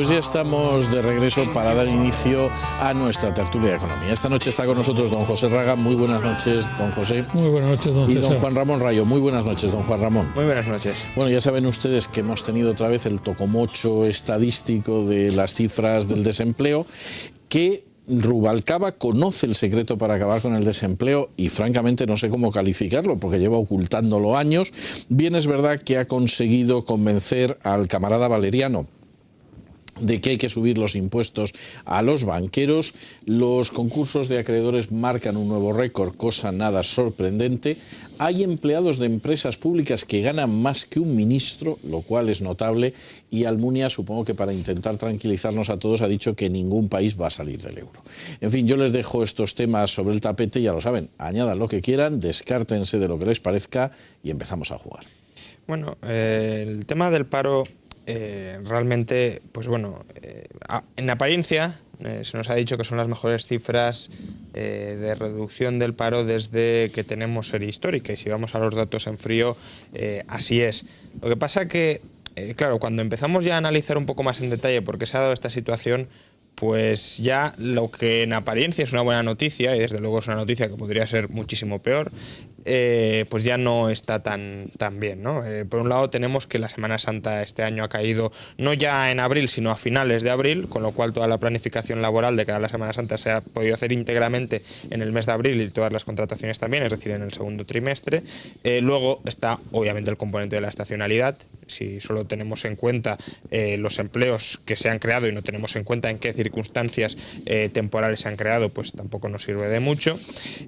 Pues ya estamos de regreso para dar inicio a nuestra tertulia de economía. Esta noche está con nosotros don José Raga. Muy buenas noches, don José. Muy buenas noches, don César. Y don Juan Ramón Rayo. Muy buenas noches, don Juan Ramón. Muy buenas noches. Bueno, ya saben ustedes que hemos tenido otra vez el tocomocho estadístico de las cifras del desempleo, que Rubalcaba conoce el secreto para acabar con el desempleo y francamente no sé cómo calificarlo porque lleva ocultándolo años. Bien es verdad que ha conseguido convencer al camarada Valeriano de que hay que subir los impuestos a los banqueros. Los concursos de acreedores marcan un nuevo récord, cosa nada sorprendente. Hay empleados de empresas públicas que ganan más que un ministro, lo cual es notable, y Almunia, supongo que para intentar tranquilizarnos a todos, ha dicho que ningún país va a salir del euro. En fin, yo les dejo estos temas sobre el tapete, ya lo saben, añadan lo que quieran, descártense de lo que les parezca y empezamos a jugar. Bueno, el tema del paro realmente, pues bueno, en apariencia se nos ha dicho que son las mejores cifras de reducción del paro desde que tenemos serie histórica, y si vamos a los datos en frío, así es. Lo que pasa que, claro, cuando empezamos ya a analizar un poco más en detalle por qué se ha dado esta situación, pues ya lo que en apariencia es una buena noticia, y desde luego es una noticia que podría ser muchísimo peor, pues ya no está tan bien, ¿no? Por un lado tenemos que la Semana Santa este año ha caído no ya en abril, sino a finales de abril, con lo cual toda la planificación laboral de cara a la Semana Santa se ha podido hacer íntegramente en el mes de abril y todas las contrataciones también, es decir, en el segundo trimestre. Luego está obviamente el componente de la estacionalidad. Si solo tenemos en cuenta los empleos que se han creado y no tenemos en cuenta en qué circunstancias temporales se han creado, pues tampoco nos sirve de mucho.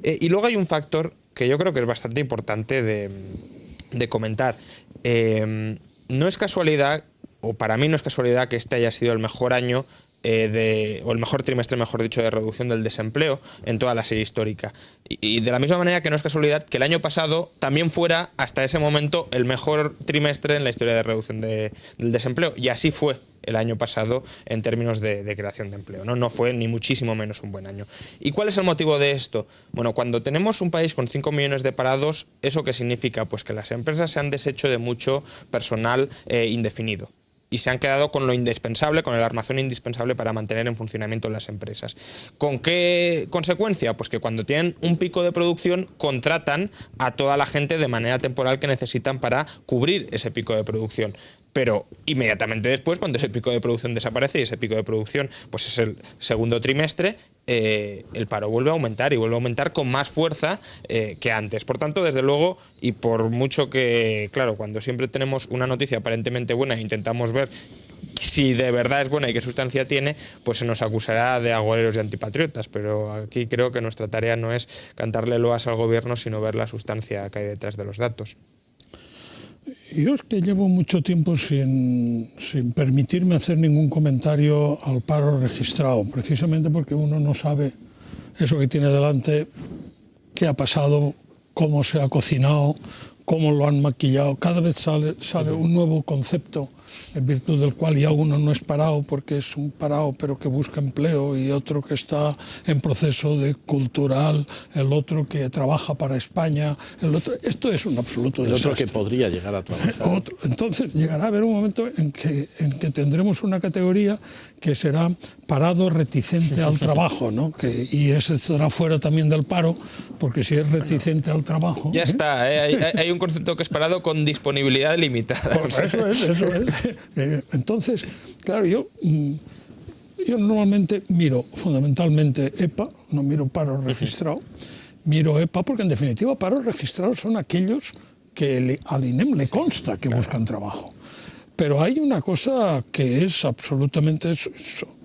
Y luego hay un factor que yo creo que es bastante importante de comentar. No es casualidad, o para mí no es casualidad, que este haya sido el mejor año o el mejor trimestre, mejor dicho, de reducción del desempleo en toda la serie histórica. Y de la misma manera que no es casualidad que el año pasado también fuera, hasta ese momento, el mejor trimestre en la historia de reducción del desempleo. Y así fue el año pasado en términos de creación de empleo, ¿no? No fue ni muchísimo menos un buen año. ¿Y cuál es el motivo de esto? Bueno, cuando tenemos un país con 5 millones de parados, ¿eso qué significa? Pues que las empresas se han deshecho de mucho personal indefinido. Y se han quedado con lo indispensable, con el armazón indispensable para mantener en funcionamiento las empresas. ¿Con qué consecuencia? Pues que cuando tienen un pico de producción contratan a toda la gente de manera temporal que necesitan para cubrir ese pico de producción. Pero inmediatamente después, cuando ese pico de producción desaparece, y ese pico de producción pues es el segundo trimestre, el paro vuelve a aumentar, y vuelve a aumentar con más fuerza que antes. Por tanto, desde luego, y por mucho que, claro, cuando siempre tenemos una noticia aparentemente buena e intentamos ver si de verdad es buena y qué sustancia tiene, pues se nos acusará de agoreros y antipatriotas. Pero aquí creo que nuestra tarea no es cantarle loas al gobierno, sino ver la sustancia que hay detrás de los datos. Yo es que llevo mucho tiempo sin permitirme hacer ningún comentario al paro registrado, precisamente porque uno no sabe eso que tiene delante, qué ha pasado, cómo se ha cocinado, cómo lo han maquillado. Cada vez sale un nuevo concepto en virtud del cual ya uno no es parado porque es un parado pero que busca empleo, y otro que está en proceso de cultural, el otro que trabaja para España, el otro. Esto es un absoluto desastre. El otro que podría llegar a trabajar. Entonces llegará a haber un momento en que tendremos una categoría que será parado reticente al trabajo, ¿no? Y ese estará fuera también del paro, porque si es reticente al trabajo... Ya está, hay un concepto que es parado con disponibilidad limitada. Pues eso es. Entonces, claro, yo normalmente miro fundamentalmente EPA, no miro paro registrado, miro EPA porque en definitiva paros registrados son aquellos que al INEM le consta que buscan trabajo. Pero hay una cosa que es absolutamente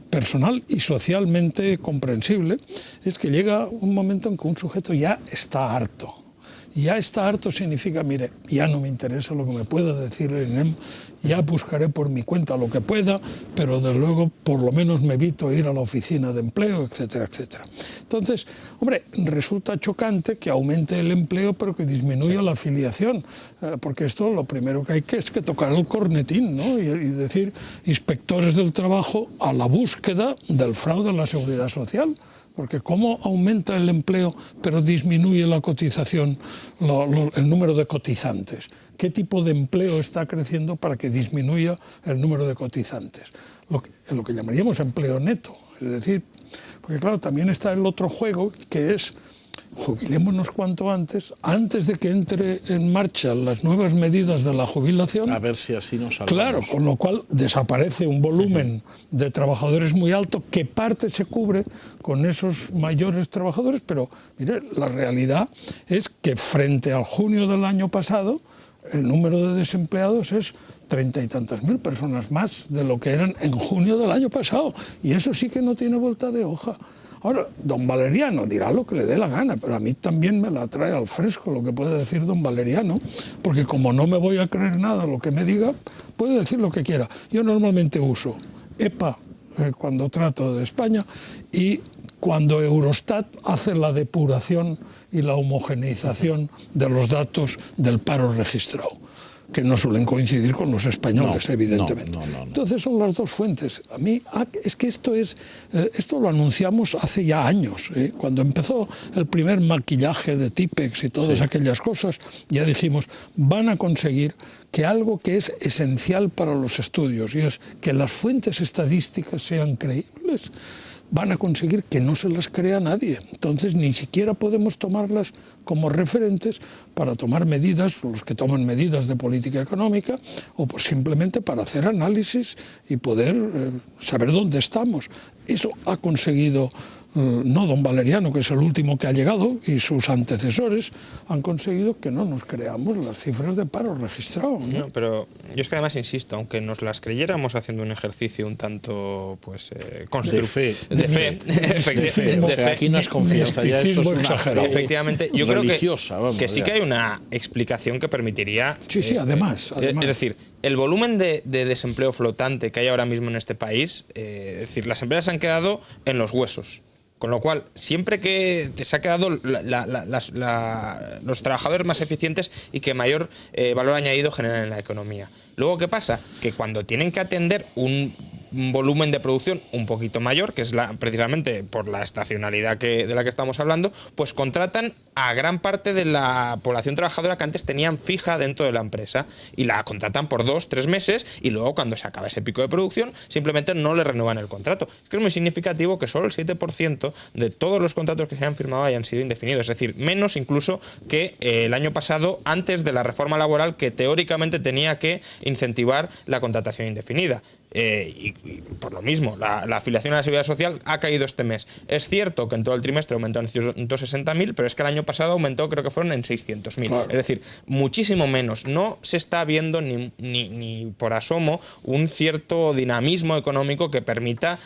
personal y socialmente comprensible, es que llega un momento en que un sujeto ya está harto. Ya está harto significa, mire, ya no me interesa lo que me pueda decir el INEM, ya buscaré por mi cuenta lo que pueda, pero desde luego por lo menos me evito ir a la oficina de empleo, etcétera, etcétera. Entonces, hombre, resulta chocante que aumente el empleo pero que disminuya la afiliación, porque esto lo primero que hay es que tocar el cornetín, ¿no? y decir, inspectores del trabajo a la búsqueda del fraude en la seguridad social, Porque ¿cómo aumenta el empleo pero disminuye la cotización, el número de cotizantes? ¿Qué tipo de empleo está creciendo para que disminuya el número de cotizantes? Lo que llamaríamos empleo neto. Es decir, porque claro, también está el otro juego que es jubilémonos cuanto antes de que entre en marcha las nuevas medidas de la jubilación. A ver si así nos salvamos. Claro, con lo cual desaparece un volumen de trabajadores muy alto, que parte se cubre con esos mayores trabajadores, pero mire, la realidad es que frente al junio del año pasado, el número de desempleados es 30 y tantas mil personas más de lo que eran en junio del año pasado. Y eso sí que no tiene vuelta de hoja. Ahora, don Valeriano dirá lo que le dé la gana, pero a mí también me la trae al fresco lo que puede decir don Valeriano, porque como no me voy a creer nada lo que me diga, puede decir lo que quiera. Yo normalmente uso EPA cuando trato de España y cuando Eurostat hace la depuración y la homogeneización de los datos del paro registrado, que no suelen coincidir con los españoles, evidentemente. No. Entonces son las dos fuentes. A mí, es que esto lo anunciamos hace ya años. Cuando empezó el primer maquillaje de Tipex y todas aquellas cosas, ya dijimos, van a conseguir que algo que es esencial para los estudios, y es que las fuentes estadísticas sean creíbles, van a conseguir que no se las crea nadie. Entonces ni siquiera podemos tomarlas como referentes para tomar medidas, los que toman medidas de política económica, o pues simplemente para hacer análisis y poder saber dónde estamos. Eso ha conseguido no don Valeriano, que es el último que ha llegado, y sus antecesores han conseguido que no nos creamos las cifras de paro registrado, ¿no? No, pero yo es que además insisto, aunque nos las creyéramos haciendo un ejercicio un tanto de fe. O sea, aquí no es confianza, ya esto es una fe efectivamente, yo creo religiosa, que sí que hay una explicación que permitiría... Sí, además. Es decir, el volumen de desempleo flotante que hay ahora mismo en este país, es decir, las empresas se han quedado en los huesos. Con lo cual, siempre que se ha quedado los trabajadores más eficientes y que mayor valor añadido generan en la economía. Luego, ¿qué pasa? Que cuando tienen que atender un volumen de producción un poquito mayor, que es precisamente por la estacionalidad de la que estamos hablando, pues contratan a gran parte de la población trabajadora que antes tenían fija dentro de la empresa y la contratan por 2-3 meses y luego cuando se acaba ese pico de producción simplemente no le renuevan el contrato. Es que es muy significativo que solo el 7% de todos los contratos que se han firmado hayan sido indefinidos, es decir, menos incluso que el año pasado antes de la reforma laboral que teóricamente tenía que incentivar la contratación indefinida. Y por lo mismo, la afiliación a la Seguridad Social ha caído este mes. Es cierto que en todo el trimestre aumentó en 160.000, pero es que el año pasado aumentó, creo que fueron en 600.000. Claro. Es decir, muchísimo menos. No se está viendo ni por asomo un cierto dinamismo económico que permita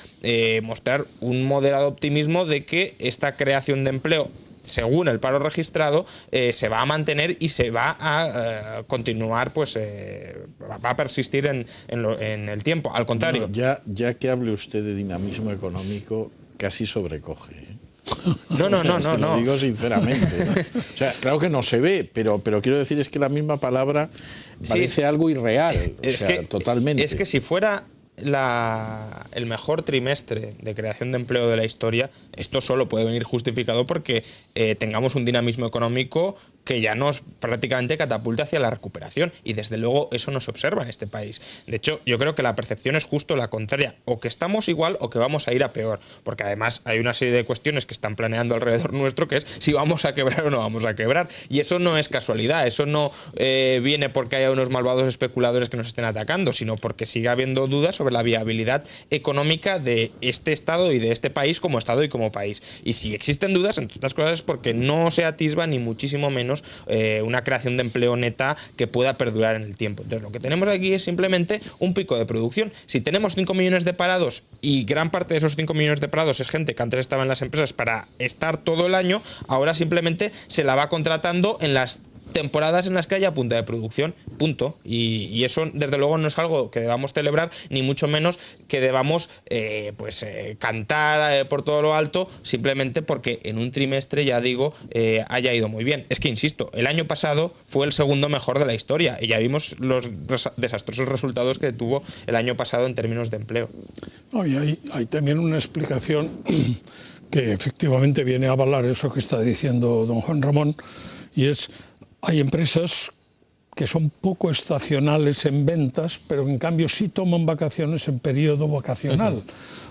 mostrar un moderado optimismo de que esta creación de empleo, según el paro registrado, se va a mantener y se va a continuar, pues va a persistir en el tiempo. Al contrario. No, ya que hable usted de dinamismo económico, casi sobrecoge. No. Lo digo sinceramente, ¿no? O sea, claro que no se ve, pero quiero decir es que la misma palabra parece algo irreal. Totalmente. Es que si fuera el mejor trimestre de creación de empleo de la historia, esto solo puede venir justificado porque tengamos un dinamismo económico que ya nos prácticamente catapulte hacia la recuperación, y desde luego eso no se observa en este país. De hecho, yo creo que la percepción es justo la contraria, o que estamos igual o que vamos a ir a peor, porque además hay una serie de cuestiones que están planeando alrededor nuestro, que es si vamos a quebrar o no vamos a quebrar, y eso no es casualidad, eso no viene porque haya unos malvados especuladores que nos estén atacando, sino porque sigue habiendo dudas sobre la viabilidad económica de este Estado y de este país como Estado y como país. Y si existen dudas, entre otras cosas, es porque no se atisba ni muchísimo menos una creación de empleo neta que pueda perdurar en el tiempo. Entonces, lo que tenemos aquí es simplemente un pico de producción. Si tenemos 5 millones de parados y gran parte de esos 5 millones de parados es gente que antes estaba en las empresas para estar todo el año, ahora simplemente se la va contratando en las temporadas en las que haya punta de producción, punto. Y eso desde luego no es algo que debamos celebrar, ni mucho menos que debamos cantar por todo lo alto simplemente porque en un trimestre, ya digo, haya ido muy bien. Es que insisto, el año pasado fue el segundo mejor de la historia y ya vimos los desastrosos resultados que tuvo el año pasado en términos de empleo. No, y hay también una explicación que efectivamente viene a avalar eso que está diciendo don Juan Ramón, y es, hay empresas que son poco estacionales en ventas, pero en cambio sí toman vacaciones en periodo vacacional,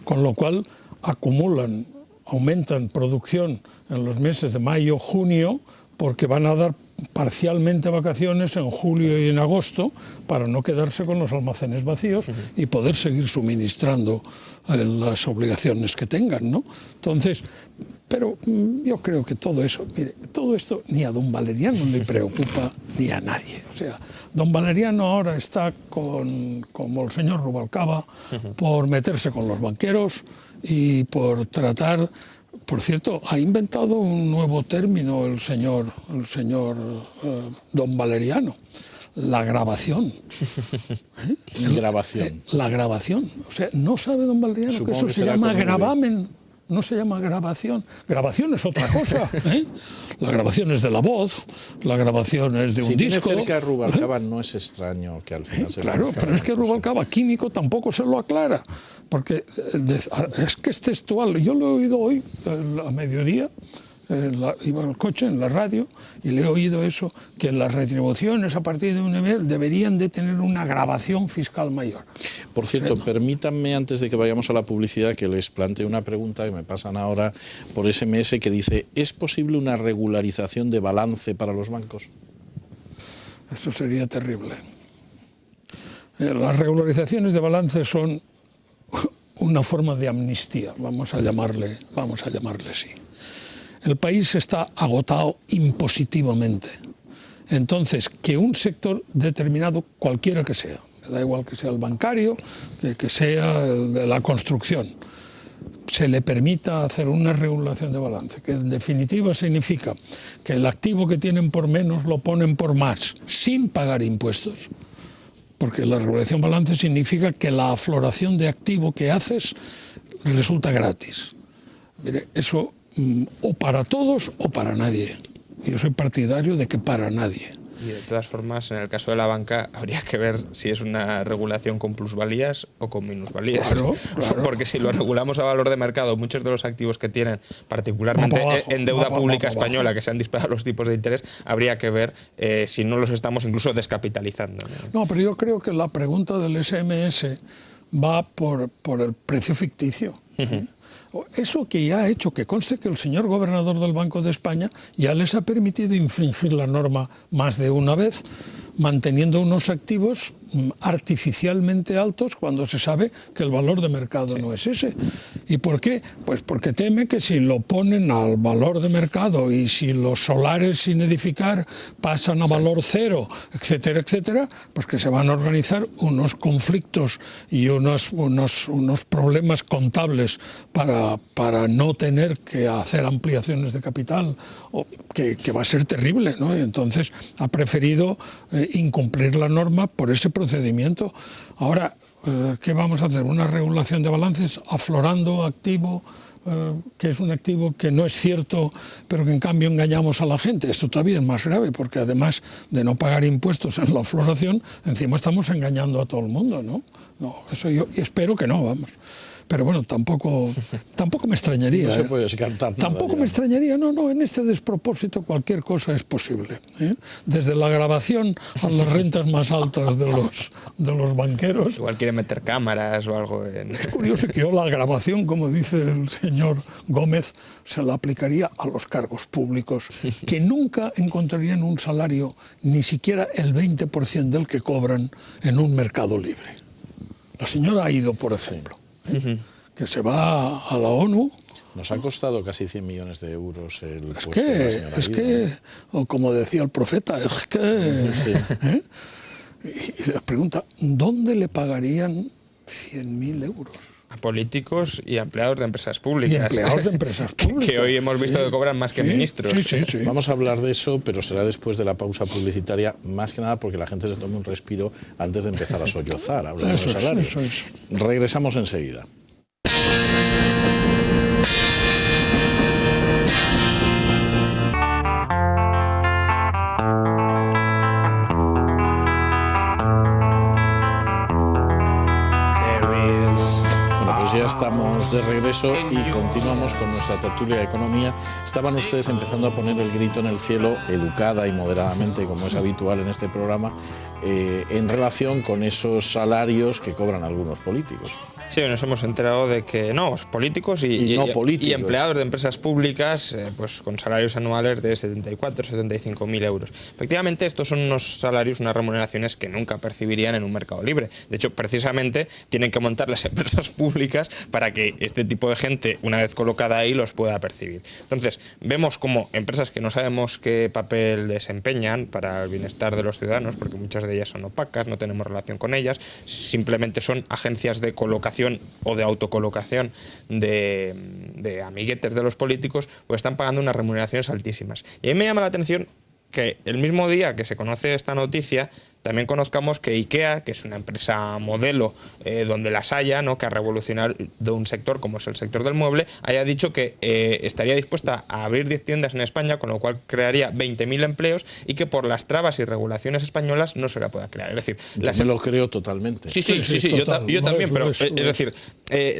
con lo cual acumulan, aumentan producción en los meses de mayo, junio, porque van a dar parcialmente vacaciones en julio y en agosto para no quedarse con los almacenes vacíos y poder seguir suministrando las obligaciones que tengan, ¿no? Entonces, pero yo creo que todo eso, mire, todo esto ni a don Valeriano le preocupa ni a nadie. O sea, don Valeriano ahora está como el señor Rubalcaba por meterse con los banqueros y por tratar. Por cierto, ha inventado un nuevo término el señor don Valeriano, la grabación. Grabación. La grabación. O sea, ¿no sabe don Valeriano Supongo que eso que se será llama con V. gravamen? No se llama grabación. Grabación es otra cosa. La grabación es de la voz, la grabación es de un si disco. tiene cerca a Rubalcaba, no es extraño que al final se Claro, conozca. pero es que Rubalcaba químico tampoco se lo aclara, porque es que es textual. Yo lo he oído hoy a mediodía, iba en el coche, en la radio, y le he oído eso, que las retribuciones a partir de un nivel deberían de tener una grabación fiscal mayor. Por cierto, permítanme, antes de que vayamos a la publicidad, que les plantee una pregunta que me pasan ahora por SMS que dice, ¿es posible una regularización de balance para los bancos? Eso sería terrible. Las regularizaciones de balance son una forma de amnistía, vamos a llamarle así. El país está agotado impositivamente. Entonces, que un sector determinado, cualquiera que sea, me da igual que sea el bancario, que sea el de la construcción, se le permita hacer una regulación de balance, que en definitiva significa que el activo que tienen por menos lo ponen por más, sin pagar impuestos, porque la regulación de balance significa que la afloración de activo que haces resulta gratis. Mire, eso o para todos o para nadie. Yo soy partidario de que para nadie. Y de todas formas, en el caso de la banca, habría que ver si es una regulación con plusvalías o con minusvalías. Claro, claro. Porque si lo regulamos a valor de mercado, muchos de los activos que tienen, particularmente en deuda pública española, que se han disparado los tipos de interés, habría que ver si no los estamos incluso descapitalizando. No, pero yo creo que la pregunta del SMS va por el precio ficticio. Eso que ya ha hecho, que conste que el señor gobernador del Banco de España ya les ha permitido infringir la norma más de una vez, manteniendo unos activos artificialmente altos cuando se sabe que el valor de mercado no es ese. ¿Y por qué? Pues porque teme que si lo ponen al valor de mercado y si los solares sin edificar pasan a valor cero, etcétera, etcétera, pues que se van a organizar unos conflictos y unos problemas contables para no tener que hacer ampliaciones de capital, que va a ser terrible, ¿no? Y entonces ha preferido incumplir la norma por ese procedimiento. Ahora, ¿qué vamos a hacer? ¿Una regulación de balances aflorando activo, que es un activo que no es cierto, pero que en cambio engañamos a la gente? Esto todavía es más grave, porque además de no pagar impuestos en la afloración, encima estamos engañando a todo el mundo, ¿no? No, eso yo espero que no, vamos. Pero bueno, tampoco me extrañaría. No se puede descartar nada. Tampoco me extrañaría, no, en este despropósito cualquier cosa es posible. Desde la grabación a las rentas más altas de los banqueros. Igual quiere meter cámaras o algo. Es curioso que yo la grabación, como dice el señor Gómez, se la aplicaría a los cargos públicos, que nunca encontrarían un salario ni siquiera el 20% del que cobran en un mercado libre. La señora ha ido, por ejemplo, que se va a la ONU. Nos ha costado casi 100 millones de euros el puesto de la señora Es Ayuso, que, o como decía el profeta, es que... Sí. Y les pregunta, ¿dónde le pagarían 100.000 euros? A políticos y a empleados de empresas públicas. Y empleados de empresas públicas. Que hoy hemos visto que cobran más que ministros. Sí. Vamos a hablar de eso, pero será después de la pausa publicitaria, más que nada porque la gente se tome un respiro antes de empezar a sollozar, hablando de salarios. Eso es. Regresamos enseguida. Estamos de regreso y continuamos con nuestra tertulia de economía. Estaban ustedes empezando a poner el grito en el cielo, educada y moderadamente, como es habitual en este programa, en relación con esos salarios que cobran algunos políticos. Sí, nos hemos enterado de que no, políticos y empleados de empresas públicas pues con salarios anuales de 74, 75.000 euros. Efectivamente, estos son unos salarios, unas remuneraciones que nunca percibirían en un mercado libre. De hecho, precisamente tienen que montar las empresas públicas para que este tipo de gente, una vez colocada ahí, los pueda percibir. Entonces, vemos como empresas que no sabemos qué papel desempeñan para el bienestar de los ciudadanos, porque muchas de ellas son opacas, no tenemos relación con ellas, simplemente son agencias de colocación o de autocolocación de amiguetes de los políticos, pues están pagando unas remuneraciones altísimas. Y a mí me llama la atención que el mismo día que se conoce esta noticia, también conozcamos que IKEA, que es una empresa modelo donde las haya, ¿no?, que ha revolucionado un sector como es el sector del mueble, haya dicho que estaría dispuesta a abrir 10 tiendas en España, con lo cual crearía 20.000 empleos y que por las trabas y regulaciones españolas no se la pueda crear. Es decir, me lo creo totalmente. Sí, yo también, pero es decir,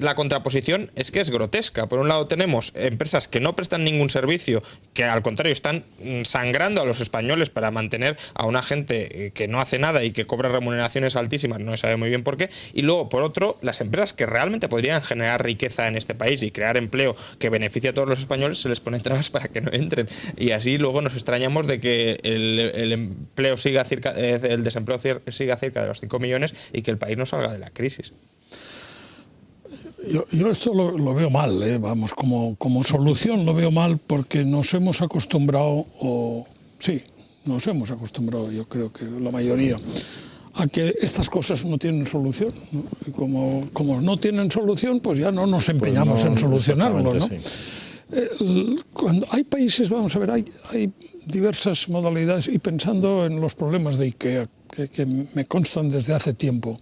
la contraposición es que es grotesca. Por un lado tenemos empresas que no prestan ningún servicio, que al contrario están sangrando a los españoles para mantener a una gente que no hace nada y que cobra remuneraciones altísimas, no se sabe muy bien por qué, y luego, por otro, las empresas que realmente podrían generar riqueza en este país y crear empleo que beneficie a todos los españoles, se les ponen trabas para que no entren, y así luego nos extrañamos de que el empleo siga el desempleo siga cerca de los 5 millones y que el país no salga de la crisis. Yo esto lo veo mal, vamos, como solución lo veo mal, porque nos hemos acostumbrado, yo creo que la mayoría, a que estas cosas no tienen solución, ¿no? Y como no tienen solución, pues ya no nos empeñamos en solucionarlo, ¿no? Sí. Cuando hay países, vamos a ver, hay diversas modalidades, y pensando en los problemas de IKEA, que me constan desde hace tiempo,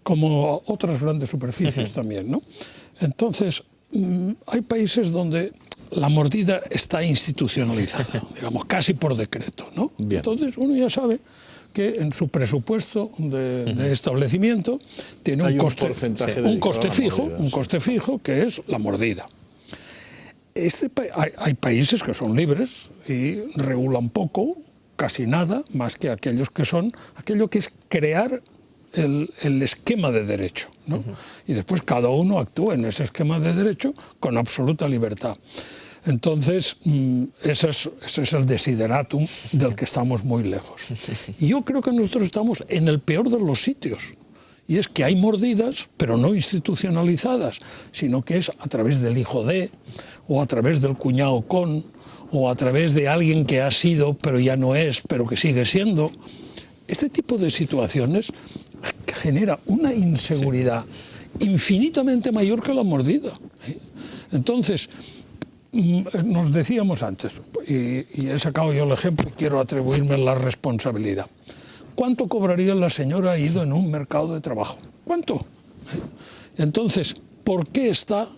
como otras grandes superficies también, ¿no? Entonces, hay países donde la mordida está institucionalizada, digamos, casi por decreto, ¿no? Bien. Entonces, uno ya sabe que en su presupuesto de establecimiento tiene un coste fijo, que es la mordida. Hay países que son libres y regulan poco, casi nada, más que aquello que es crear el esquema de derecho, ¿no? Y después cada uno actúa en ese esquema de derecho con absoluta libertad. Entonces, ese es el desideratum del que estamos muy lejos. Y yo creo que nosotros estamos en el peor de los sitios. Y es que hay mordidas, pero no institucionalizadas, sino que es a través del hijo de, o a través del cuñado con, o a través de alguien que ha sido, pero ya no es, pero que sigue siendo. Este tipo de situaciones genera una inseguridad infinitamente mayor que la mordida. Entonces, nos decíamos antes, y he sacado yo el ejemplo y quiero atribuirme la responsabilidad. ¿Cuánto cobraría la señora ido en un mercado de trabajo? ¿Cuánto? Entonces, ¿por qué está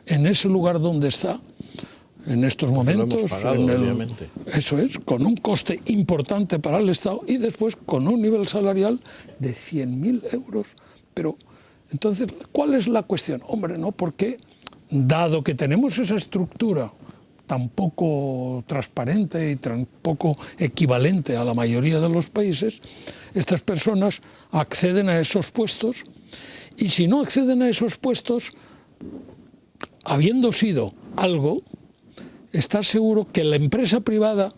en ese lugar donde está en estos momentos? Obviamente. Eso es, con un coste importante para el Estado y después con un nivel salarial de 100.000 euros. Pero, entonces, ¿cuál es la cuestión? Hombre, ¿no? Porque, dado que tenemos esa estructura tan poco transparente y tan poco equivalente a la mayoría de los países, estas personas acceden a esos puestos, y si no acceden a esos puestos, habiendo sido algo, estás seguro que la empresa privada,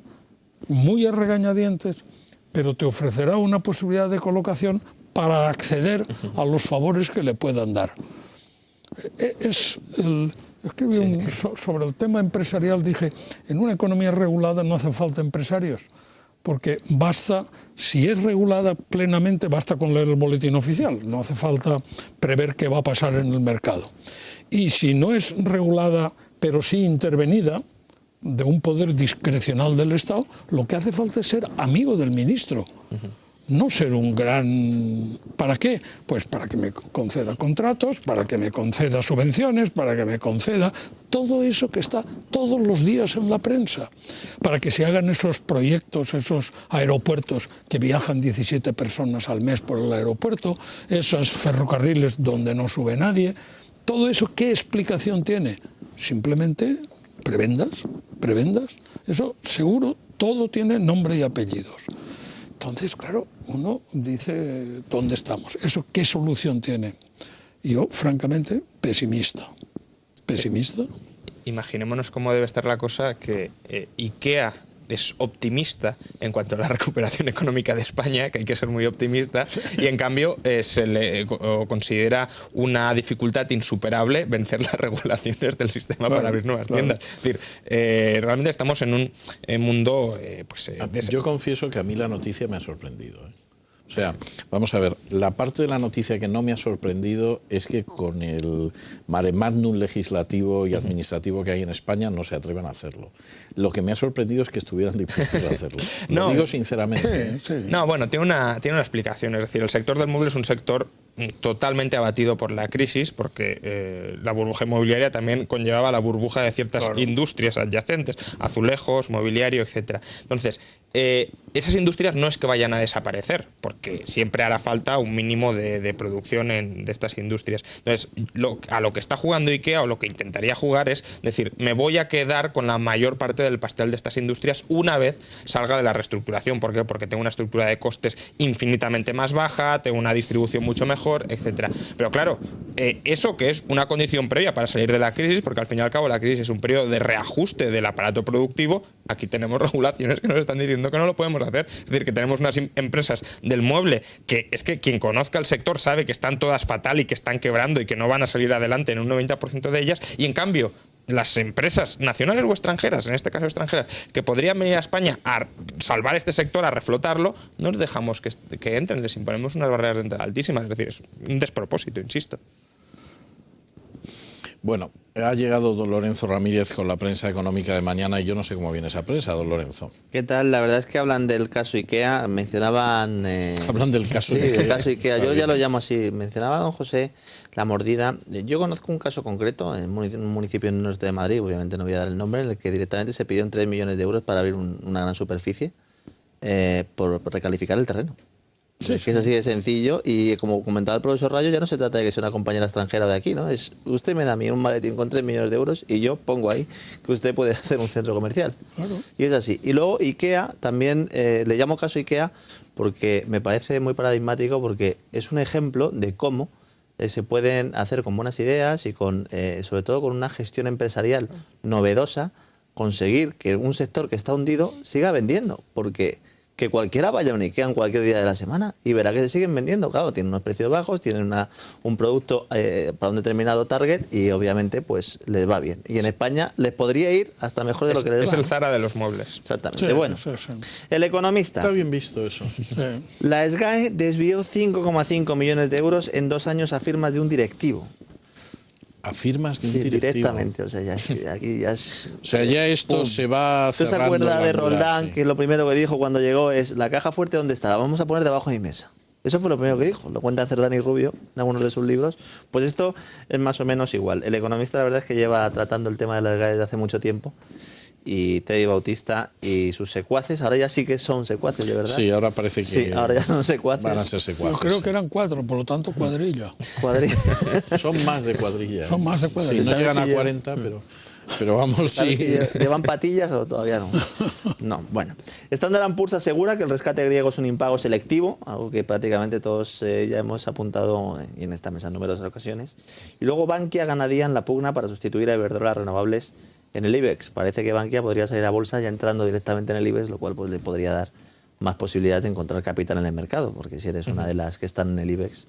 muy a regañadientes, pero te ofrecerá una posibilidad de colocación para acceder a los favores que le puedan dar. Escribí sobre el tema empresarial, dije, en una economía regulada no hace falta empresarios, porque basta, si es regulada plenamente, basta con leer el boletín oficial, no hace falta prever qué va a pasar en el mercado. Y si no es regulada, pero sí intervenida, de un poder discrecional del Estado, lo que hace falta es ser amigo del ministro. No ser un gran... ¿Para qué? Pues para que me conceda contratos, para que me conceda subvenciones, para que me conceda todo eso que está todos los días en la prensa, para que se hagan esos proyectos, esos aeropuertos que viajan 17 personas al mes por el aeropuerto, esos ferrocarriles donde no sube nadie. ¿Todo eso qué explicación tiene? Simplemente prebendas. Eso seguro, todo tiene nombre y apellidos. Entonces, claro, uno dice, ¿dónde estamos? ¿Eso qué solución tiene? Yo, francamente, pesimista. Imaginémonos cómo debe estar la cosa que IKEA es optimista en cuanto a la recuperación económica de España, que hay que ser muy optimista, y en cambio se le considera una dificultad insuperable vencer las regulaciones del sistema para abrir nuevas tiendas. Es decir, realmente estamos en un mundo... Yo confieso que a mí la noticia me ha sorprendido, ¿eh? O sea, vamos a ver, la parte de la noticia que no me ha sorprendido es que con el mare magnum legislativo y administrativo que hay en España no se atrevan a hacerlo. Lo que me ha sorprendido es que estuvieran dispuestos a hacerlo. Lo digo sinceramente. Sí. No, bueno, tiene una explicación. Es decir, el sector del mueble es un sector totalmente abatido por la crisis, porque la burbuja inmobiliaria también conllevaba la burbuja de ciertas industrias adyacentes, azulejos, mobiliario, etcétera. Entonces, esas industrias no es que vayan a desaparecer, porque siempre hará falta un mínimo de producción de estas industrias. Entonces, a lo que está jugando IKEA, o lo que intentaría jugar, es decir, me voy a quedar con la mayor parte del pastel de estas industrias una vez salga de la reestructuración. ¿Por qué? Porque tengo una estructura de costes infinitamente más baja, tengo una distribución mucho mejor, etcétera. Pero claro, eso que es una condición previa para salir de la crisis, porque al fin y al cabo la crisis es un periodo de reajuste del aparato productivo, aquí tenemos regulaciones que nos están diciendo que no lo podemos hacer. Es decir, que tenemos unas empresas del mueble que es que quien conozca el sector sabe que están todas fatal y que están quebrando y que no van a salir adelante en un 90% de ellas, y en cambio las empresas nacionales o extranjeras, en este caso extranjeras, que podrían venir a España a salvar este sector, a reflotarlo, no les dejamos que entren, les imponemos unas barreras de entrada altísimas. Es decir, es un despropósito, insisto. Bueno, ha llegado don Lorenzo Ramírez con la prensa económica de mañana y yo no sé cómo viene esa prensa, don Lorenzo. ¿Qué tal? La verdad es que hablan del caso IKEA, mencionaban... Hablan del caso IKEA. del Caso IKEA, yo ya lo llamo así. Mencionaba don José la mordida. Yo conozco un caso concreto en un municipio en el norte de Madrid, obviamente no voy a dar el nombre, en el que directamente se pidieron 3 millones de euros para abrir una gran superficie por recalificar el terreno. Que es así de sencillo, y como comentaba el profesor Rayo, ya no se trata de que sea una compañera extranjera de aquí, ¿no? Es usted me da a mí un maletín con 3 millones de euros y yo pongo ahí que usted puede hacer un centro comercial. Claro. Y es así. Y luego IKEA también, le llamo caso IKEA porque me parece muy paradigmático, porque es un ejemplo de cómo se pueden hacer con buenas ideas y con sobre todo con una gestión empresarial novedosa, conseguir que un sector que está hundido siga vendiendo, porque... que cualquiera vaya a un IKEA en cualquier día de la semana y verá que se siguen vendiendo. Claro, tienen unos precios bajos, tienen un producto para un determinado target y obviamente pues les va bien. Y en España les podría ir hasta mejor de lo que les va. Es el Zara de los muebles. Exactamente. Sí, Bueno, sí. El Economista. Está bien visto eso. Sí. La SGAE desvió 5,5 millones de euros en 2 años a firmas de un directivo. Afirmas de un Sí, directivo. directamente, o sea, ya, aquí ya es... O sea, ya esto ¡pum! se va ¿Usted se cerrando acuerda el de angular, Roldán, sí. que lo primero que dijo cuando llegó es la caja fuerte dónde está? La vamos a poner debajo de mi mesa. Eso fue lo primero que dijo, lo cuenta Cerdán y Rubio en algunos de sus libros. Pues esto es más o menos igual. El Economista la verdad es que lleva tratando el tema de las SGAE desde hace mucho tiempo, y Teddy Bautista y sus secuaces, ahora ya sí que son secuaces, de verdad. Sí, ahora parece que Sí, ahora ya son secuaces. van a ser secuaces. Yo creo que eran 4, por lo tanto cuadrilla. Cuadrilla. Son más de cuadrilla. Son más de cuadrilla. Sí, no ¿Sabes llegan si a llevan- 40, pero vamos, ¿Sabes sí. si llevan patillas o todavía no? No, bueno. Standard & Poor's asegura que el rescate griego es un impago selectivo, algo que prácticamente todos ya hemos apuntado en esta mesa en numerosas ocasiones. Y luego Bankia ganaría en la pugna para sustituir a Iberdrola Renovables en el IBEX. Parece que Bankia podría salir a bolsa ya entrando directamente en el IBEX, lo cual pues le podría dar más posibilidad de encontrar capital en el mercado, porque si eres una de las que están en el IBEX,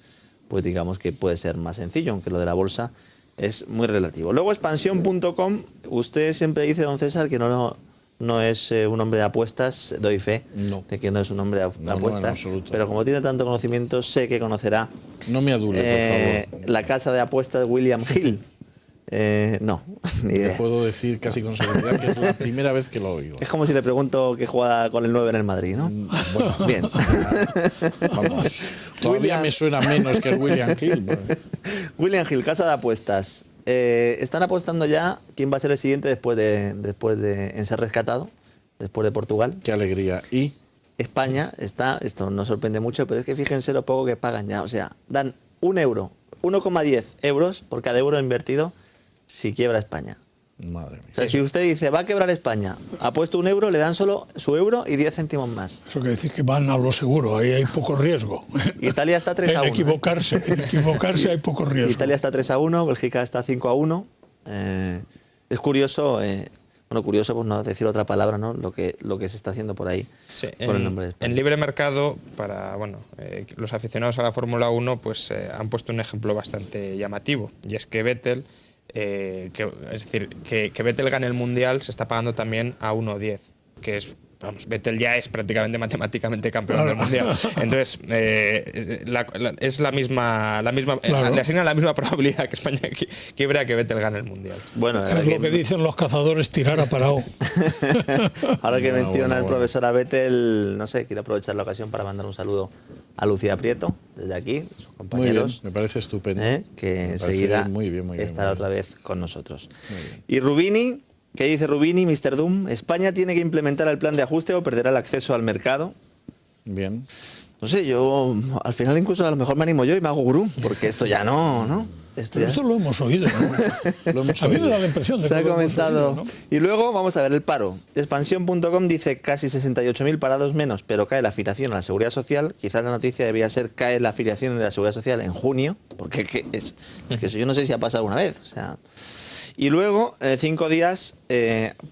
pues digamos que puede ser más sencillo, aunque lo de la bolsa es muy relativo. Luego expansión.com, usted siempre dice, don César, que no es un hombre de apuestas, doy fe de que no es un hombre de No, apuestas, en absoluto. pero como tiene tanto conocimiento, sé que conocerá No me adule, por favor. la casa de apuestas William Hill. No, ni Te idea. puedo decir casi con seguridad que es la primera vez que lo oigo. Es como si le pregunto que juega con el 9 en el Madrid, ¿no? Bueno, Bien. vamos. Todavía William. me suena menos que el William Hill. Bueno. William Hill, casa de apuestas. Están apostando ya quién va a ser el siguiente después de en ser rescatado, después de Portugal. Qué alegría. Y España está, esto no sorprende mucho, pero es que fíjense lo poco que pagan ya. O sea, dan 1 euro, 1,10 euros por cada euro invertido si quiebra España. Madre mía. O sea, si usted dice, va a quebrar España, ha puesto 1 euro, le dan solo su euro y 10 céntimos más. Eso quiere decir que van a lo seguro, ahí hay poco riesgo. Italia está 3-1. En equivocarse hay poco riesgo. Italia está 3-1, Bélgica está 5-1. Es curioso, bueno, curioso por no decir otra palabra, ¿no? Lo que se está haciendo por ahí. Sí, con el nombre de España. en libre mercado, para los aficionados a la Fórmula 1 pues, han puesto un ejemplo bastante llamativo, y es que Vettel, que Vettel gane el Mundial se está pagando también a 1,10, que es, vamos, Vettel ya es prácticamente matemáticamente campeón del Mundial. Entonces, es la misma Claro. le asignan la misma probabilidad que España quiebre a que Vettel gane el Mundial. Bueno, Es lo que dicen los cazadores, tirar a parado. ahora que menciona el bueno. profesor a Vettel, no sé, quiero aprovechar la ocasión para mandar un saludo a Lucía Prieto, desde aquí, sus Muy bien, compañeros. me parece estupendo. Que Me parece enseguida muy bien, estará muy otra bien. vez con nosotros. Y Rubini, ¿qué dice Rubini, Mr. Doom? España tiene que implementar el plan de ajuste o perderá el acceso al mercado. Bien. No sé, yo al final incluso a lo mejor me animo yo y me hago gurú, porque esto ya no. Esto Pero ya esto lo hemos oído, ¿no? Lo hemos A mí me oído. da la impresión de se que ha lo hemos comentado. oído, ¿no? Y luego vamos a ver el paro. Expansión.com dice casi 68.000 parados menos, pero cae la afiliación a la Seguridad Social. Quizás la noticia debía ser cae la afiliación de la Seguridad Social en junio, porque es que eso yo no sé si ha pasado alguna vez. O sea. Y luego, 5 días,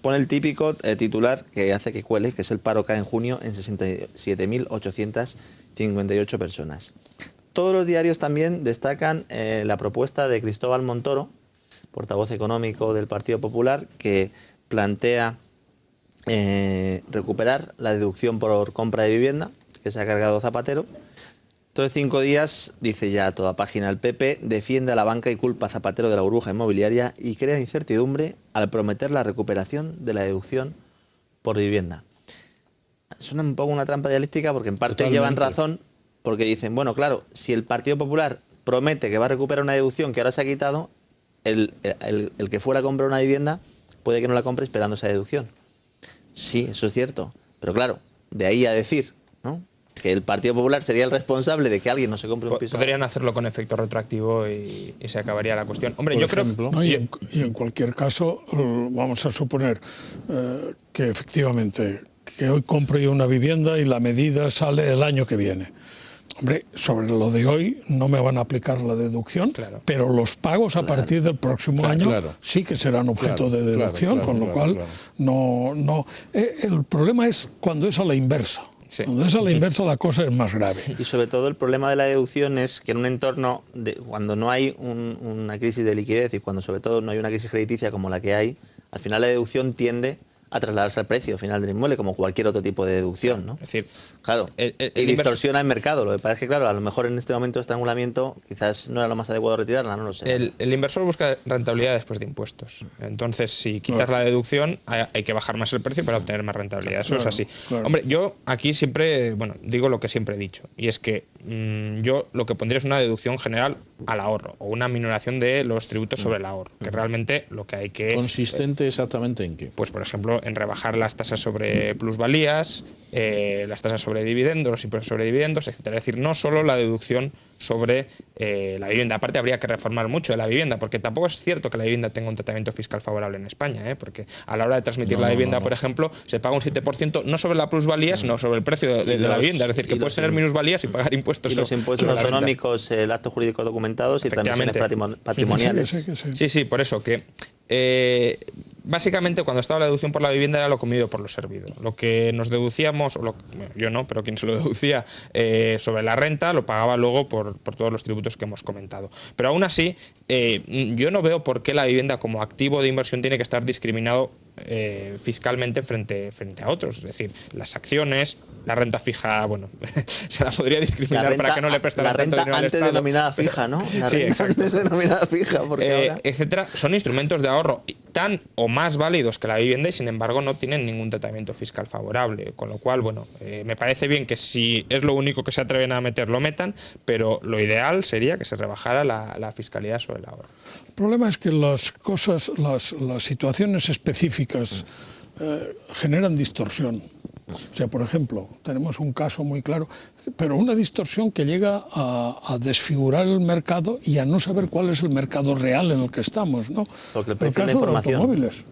pone el típico titular que hace que cuele, que es el paro cae en junio en 67.858 personas. Todos los diarios también destacan la propuesta de Cristóbal Montoro, portavoz económico del Partido Popular, que plantea recuperar la deducción por compra de vivienda, que se ha cargado Zapatero. Entonces, 5 días, dice ya a toda página, el PP defiende a la banca y culpa a Zapatero de la burbuja inmobiliaria y crea incertidumbre al prometer la recuperación de la deducción por vivienda. Suena un poco una trampa dialéctica porque en parte Totalmente. llevan razón, porque dicen, bueno, claro, si el Partido Popular promete que va a recuperar una deducción que ahora se ha quitado, el que fuera a comprar una vivienda puede que no la compre esperando esa deducción. Sí, eso es cierto. Pero claro, de ahí a decir, ¿no?, que el Partido Popular sería el responsable de que alguien no se compre un piso. Podrían hacerlo con efecto retroactivo y se acabaría la cuestión. Hombre, Por yo ejemplo. creo... ¿No? Y en cualquier caso, vamos a suponer que efectivamente que hoy compro yo una vivienda y la medida sale el año que viene. Hombre, sobre lo de hoy no me van a aplicar la deducción, Claro. pero los pagos a partir del próximo año claro. sí que serán objeto Claro, de deducción, claro, con lo claro, cual claro. no. El problema es cuando es a la inversa. Sí. Cuando es a la inversa la cosa es más grave. Y sobre todo el problema de la deducción es que en un entorno, cuando no hay una crisis de liquidez y cuando sobre todo no hay una crisis crediticia como la que hay, al final la deducción tiende a trasladarse al precio final del inmueble, como cualquier otro tipo de deducción, ¿no? Es decir, Claro, y distorsiona el mercado. Lo que pasa es que, claro, a lo mejor en este momento de estrangulamiento quizás no era lo más adecuado retirarla, no lo sé. el inversor busca rentabilidad después de impuestos. Entonces, si quitas la deducción, hay que bajar más el precio para obtener más rentabilidad. Eso es así. claro. Hombre, yo aquí siempre, digo lo que siempre he dicho. Y es que yo lo que pondría es una deducción general al ahorro o una minoración de los tributos sobre el ahorro. Que realmente lo que hay que... ¿Consistente exactamente en qué? Pues, por ejemplo, en rebajar las tasas sobre plusvalías, las tasas sobre dividendos, los impuestos sobre dividendos, etcétera. Es decir, no solo la deducción sobre la vivienda. Aparte, habría que reformar mucho de la vivienda, porque tampoco es cierto que la vivienda tenga un tratamiento fiscal favorable en España, ¿eh? Porque a la hora de transmitir la vivienda, por ejemplo, se paga un 7% no sobre la plusvalía, sino sobre el precio de la vivienda. Es decir, que puedes tener minusvalías y pagar impuestos Y los impuestos sobre la renta. autonómicos, el acto jurídico documentados y transmisiones patrimoniales. Sí, por eso que básicamente cuando estaba la deducción por la vivienda era lo comido por lo servido. Lo que nos deducíamos, yo no, pero quien se lo deducía sobre la renta lo pagaba luego por todos los tributos que hemos comentado. Pero aún así, yo no veo por qué la vivienda como activo de inversión tiene que estar discriminado fiscalmente frente a otros. Es decir, las acciones, la renta fija, se la podría discriminar para que no le prestara la tanto renta dinero al antes Estado. denominada fija, ¿no? La Sí, renta exacto. antes denominada fija, porque ahora... etcétera, son instrumentos de ahorro tan o más válidos que la vivienda y sin embargo no tienen ningún tratamiento fiscal favorable, con lo cual, me parece bien que si es lo único que se atreven a meter, lo metan, pero lo ideal sería que se rebajara la fiscalidad sobre el ahorro. El problema es que las cosas, las situaciones específicas generan distorsión. O sea, por ejemplo, tenemos un caso muy claro, pero una distorsión que llega a desfigurar el mercado y a no saber cuál es el mercado real en el que estamos, ¿no? Porque el el precio de la caso de los información. automóviles.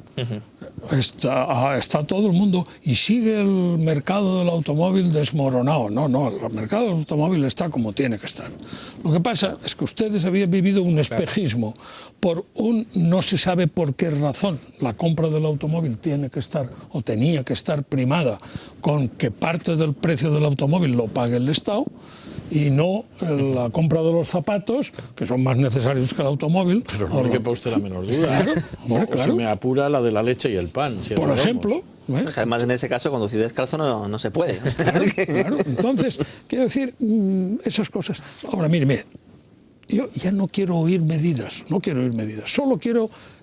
Está todo el mundo y sigue el mercado del automóvil desmoronado. No, el mercado del automóvil está como tiene que estar. Lo que pasa es que ustedes habían vivido un espejismo por no se sabe por qué razón. La compra del automóvil tiene que estar o tenía que estar primada con que parte del precio del automóvil lo pague el Estado y no la compra de los zapatos, que son más necesarios que el automóvil. Pero no me quepa usted la menor duda. O se me apura la de la leche y el pan. Si por ejemplo. Además, en ese caso, conducir descalzo no se puede. Claro. Entonces, quiero decir, esas cosas. Ahora, mire, yo ya no quiero oír medidas,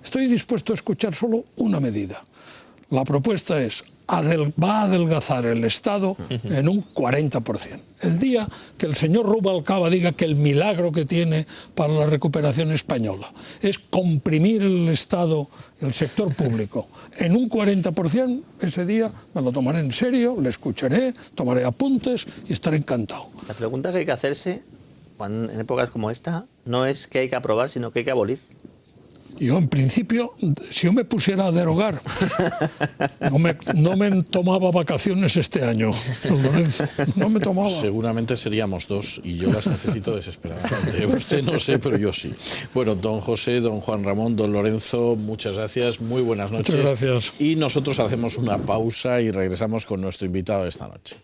estoy dispuesto a escuchar solo una medida. La propuesta es, va a adelgazar el Estado en un 40%. El día que el señor Rubalcaba diga que el milagro que tiene para la recuperación española es comprimir el Estado, el sector público, en un 40%, ese día me lo tomaré en serio, le escucharé, tomaré apuntes y estaré encantado. La pregunta que hay que hacerse en épocas como esta no es qué hay que aprobar, sino qué hay que abolir. Yo, en principio, si yo me pusiera a derogar, no me tomaba vacaciones este año. No me tomaba. Seguramente seríamos dos y yo las necesito desesperadamente. Usted no sé, pero yo sí. Bueno, don José, don Juan Ramón, don Lorenzo, muchas gracias, muy buenas noches. Muchas gracias. Y nosotros hacemos una pausa y regresamos con nuestro invitado de esta noche.